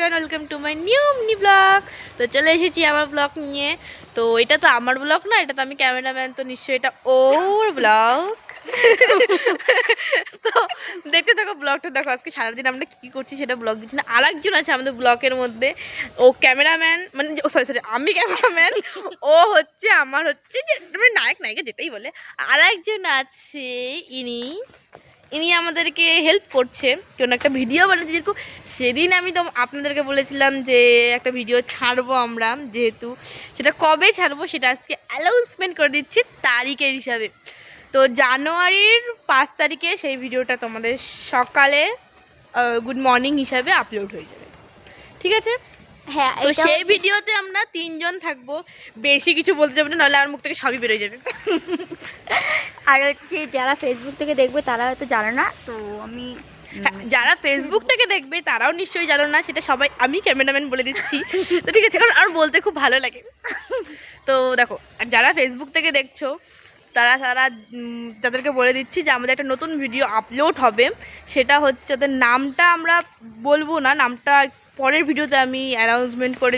Everyone, welcome to my new mini blog. তো চলে এসেছি আমার ব্লগ নিয়ে। তো এটা তো আমার ব্লগ না, এটা তো আমি ক্যামেরাম্যান, তো নিশ্চয়ই এটা ওর ব্লগ। তো দেখতে থাকো ব্লগটা, দেখো আজকে সারাদিন আমরা কী করছি সেটা ব্লগ দিচ্ছি না। আর একজন আছে আমাদের ব্লগের মধ্যে, ও ক্যামেরাম্যান, মানে সরি আমি ক্যামেরাম্যান, ও হচ্ছে আমার হচ্ছে যে মানে নায়ক নায়িকা যেটাই বলে। আর একজন আছে ইনি আমাদেরকে হেল্প করছে, কোনো একটা ভিডিও বানাতে। যেহেতু সেদিন আমি তো আপনাদেরকে বলেছিলাম যে একটা ভিডিও ছাড়বো আমরা, যেহেতু সেটা কবে ছাড়বো সেটা আজকে অ্যানাউন্সমেন্ট করে দিচ্ছি তারিখের হিসাবে। তো জানুয়ারির 5 তারিখে সেই ভিডিওটা তোমাদের সকালে গুড মর্নিং হিসাবে আপলোড হয়ে যাবে, ঠিক আছে? হ্যাঁ, তো সেই ভিডিওতে আমরা 3 জন থাকবো, বেশি কিছু বলতে যাবো না, নাহলে আমার মুখ থেকে সবই বেরোয় যাবে। আর হচ্ছে যারা ফেসবুক থেকে দেখবে তারা হয়তো জানে না, তো আমি যারা ফেসবুক থেকে দেখবে তারাও নিশ্চয়ই জানো না, সেটা সবাই আমি ক্যামেরাম্যান বলে দিচ্ছি। তো ঠিক আছে, কারণ আর বলতে খুব ভালো লাগে। তো দেখো, আর যারা ফেসবুক থেকে দেখছো তারা তাদেরকে বলে দিচ্ছি যে আমাদের একটা নতুন ভিডিও আপলোড হবে। সেটা হচ্ছে, তাদের নামটা আমরা বলবো না, নামটা পরের ভিডিওতে আমি অ্যানাউন্সমেন্ট করে